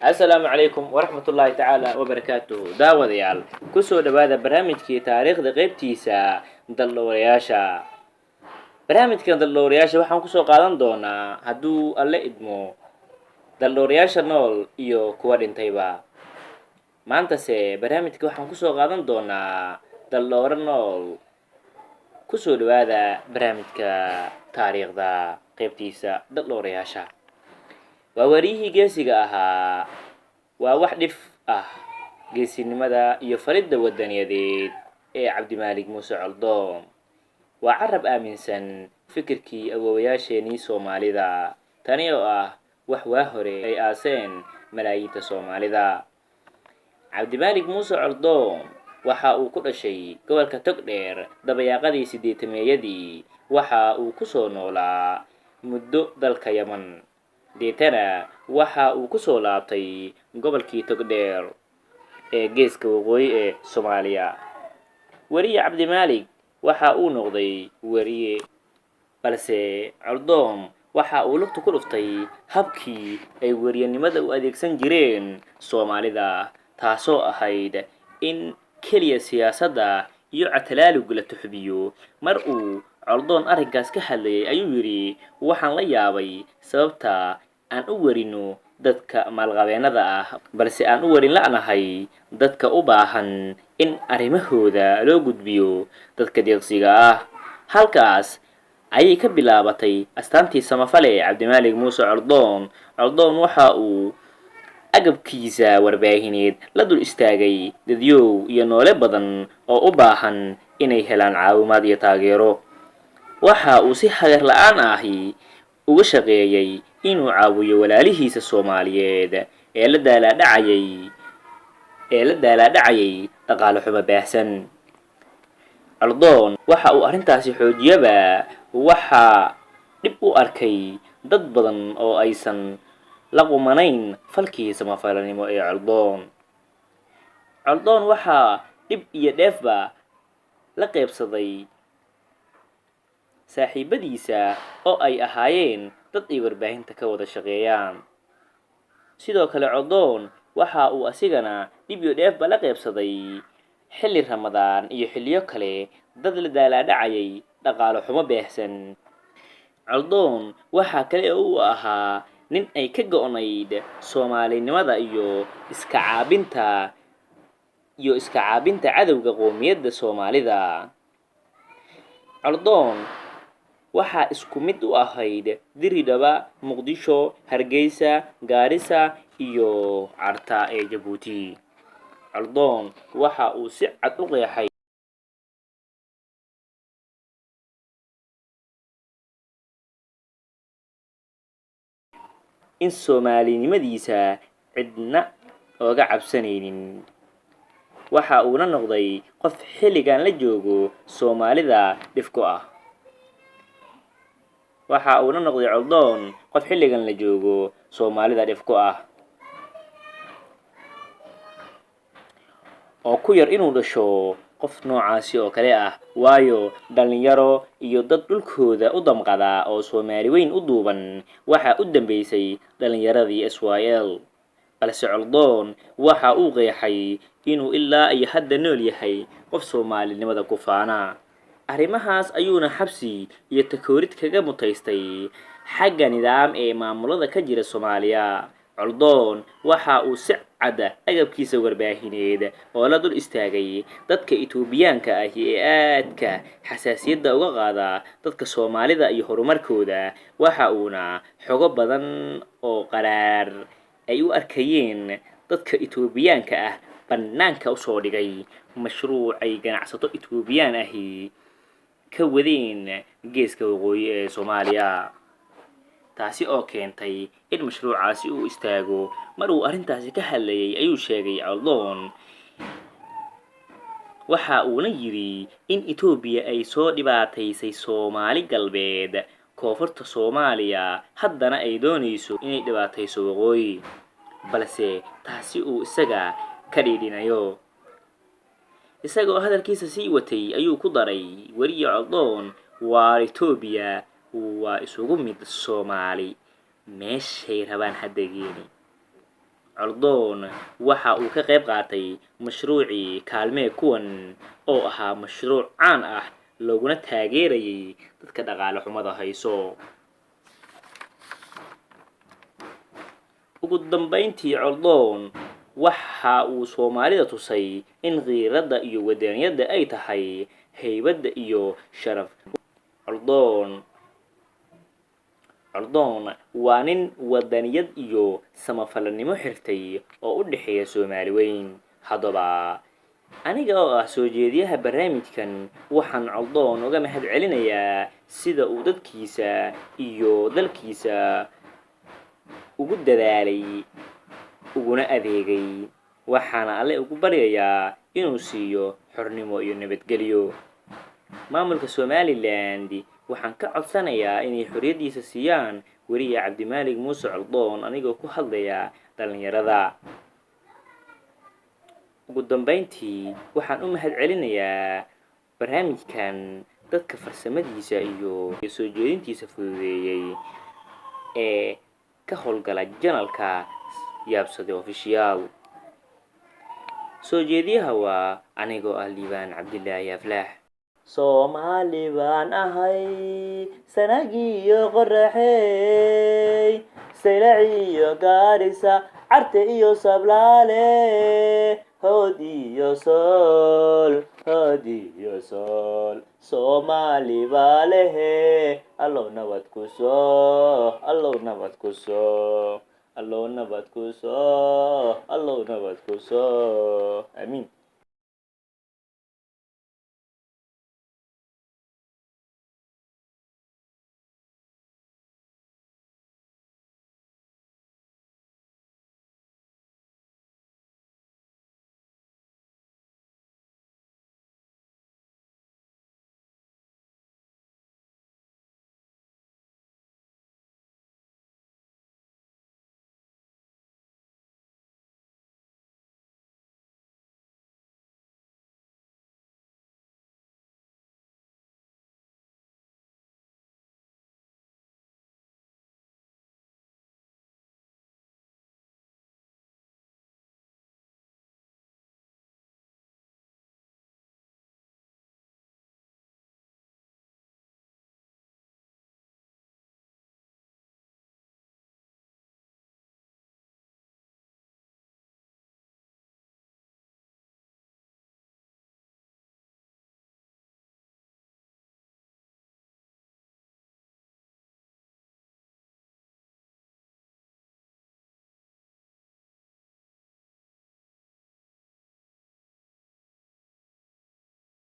السلام عليكم ورحمة الله تعالى وبركاته داوديال كسو دبادة برامجكي تاريخ قيبتيسا دلورياشا برامجكي دلورياشا waxaan kusoo qaadan doonaa hadduu alle idmo dalloorayaasha nool iyo kuwa dhintayba maantase barnaamijka waxaan kusoo qaadan doonaa dalloore nool kusoo dhawaada barnaamijka taariikhda qaybtiisa dalloorayaasha waa wariyihii geesiga ahaa waa wax dhif ah geesinimada iyo faridda wadaniyadeed ee cabdimaalig muuse coldoon waa carab aaminsan fikirkii awoowayaasheenii soomaalida tani oo ah wax waa hore ay aaseen malaayiinta soomaalida cabdimaalig muuse coldoon waxa uu ku dhashay gobolka togdheer dabayaaqadii 80meeyadii waxa uu ku soo noolaa muddo dalka Yaman deetana waxa uu ku soo laabtay gobolkii togdheer ee geeska waqooyi ee Soomaaliya wariye cabdimaalig waxa uu noqday wariye balse coldoon waxa uu lugta ku dhuftay habkii ay wariyanimada u adeegsan jireen Soomaalida taasoo ahayd in kaliya siyaasadda iyo catalaaluga la tuxbiyo mar uu coldoon arrinkaas ka hadlayay ayuu yiri waxaan la yaabay sababta aan u warino dadka maalqabeennada ah balse aan u warin la'nahay dadka u baahan in arrimahooda loo gudbiyo dadka deeqsiga ah halkaas ayay ka bilaabatay astaantii samafale cabdimaalig muuse coldoon waxa uu agabkiisa warbaahineed la dul istaagay dadyow iyo noole badan oo u baahan inay helaan caawimaad iyo taageero waxa uu si hagar la'aan ahi uga shaqeeyay inuu caawiyo walaalihiisa Soomaaliyeed ee la daalaadhacayay dhaqaale xumo baahsan coldoon waxa uu arrintaasi xoojiyaba waxa dib u arkay dad badan oo aysan la qumanayn falkii samafalanimo ee coldoon waxa dib iyo dheefba la qaybsaday saaxiibadiisa oo ay ahaayeen dad ay warbaahinta ka wada shaqeeyaan sidoo kale coldoon waxa uu asigana dib iyo dheefba la qaybsaday xilli Ramadaan iyo xilliyo kale dad la daalaadhacayay dhaqaale xumo baahsan coldoon waxa kale oo uu ahaa nin ay ka go'nayd Soomaalinimada iyo iska caabinta cadawga qoomiyadda Soomaalida coldoon waxa isku mid u ahayd Diridhaba Muqdisho Hargeysa Gaarisa iyo Carta ee Jabuuti coldoon waxa uu si cad u qeexay in Soomaalinimadiisa cidna ooga cabsanaynin waxa uu noqday qof xilligan la joogo Soomaalida dhifko ah oo ku yar inuu dhasho qof noocaasi oo kale ah waayo dhalinyaro iyo dad dhulkooda u damqada oo Soomaali weyn u duuban waxa u dambeysay dhalinyaradii SYL balse coldoon waxa uu qeexay inuu ilaa ay hadda nool yahay qof Soomaalinimada ku faana arrimahaas ayuuna xabsi iyo takoorid kaga mutaystay xagga nidaam ee maamulada ka jira Soomaaliya coldoon waxa uu si cad agabkiisa warbaahineed oo la dul istaagay dadka Itoobiyaanka ah ee aadka xasaasiyadda uga qaada dadka Soomaalida iyo horumarkooda waxa uuna xogo badan oo qaraar ay u arkayeen dadka Itoobiyaanka ah banaanka u soo dhigay mashruuc ay ganacsato Itoobiyaan ahi ka wadeen geeska waqooyi ee Soomaaliya taasi oo keentay in mashruucaasi uu istaago mar uu arrintaasi ka hadlayay ayuu sheegay coldoon waxa uu yiri in Itoobiya ay soo dhibaataysay Soomaali galbeed koonfurta Soomaaliya haddana ay doonayso inay dhibaatayso waqooyi balse taasi uu isaga ka dhiidhinayo isagoo hadalkiisa sii watay ayuu ku daray wariye coldoon waa Itoobiya waa isugu mid Soomaali meeshay rabaan hadda geeni coldoon waxa uu ka qayb qaatay mashruucii kaalmee kuwan oo ahaa mashruuc caan ah looguna taageerayay dadka dhaqaale xumada hayso. ugu dambeyntii coldoon waxa uu Soomaalida tusay in qiirada iyo wadaniyada ay tahay haybada iyo sharaf. coldoon waa nin wadaniyad iyo samafalanimo xirtay oo u dhaxeeya Soomaali weyn. haddaba aniga oo ah soo jeediyaha barnaamijkan waxaan coldoon uga mahad celinayaa sida uu dadkiisa iyo dalkiisa ugu dadaalay uguna adeegay, waxaana alle ugu baryayaa inuu siiyo xornimo iyo nabadgelyo. maamulka Somaliland waxaan ka codsanayaa inay xorriyadiisa siiyaan weriye Cabdimaalig Muuse Coldoon anigoo ku hadlaya dhalinyarada. ugu dambeyntii waxaan u mahad celinayaa barnaamijkan dadka farsamadiisa iyo soo jeedintiisa fududeeyay ee ka howlgala janalka Yaabsade Official. soo jeediyaha waa anigoo ah Liibaan Cabdilaahi Aflaax. Soomaali baan ahay sanagiyo qoraxey saylaciyo gaarisa carte iyo sablaale hood iyo sool Soomaali baa lehe allow nabad ku soo amiin.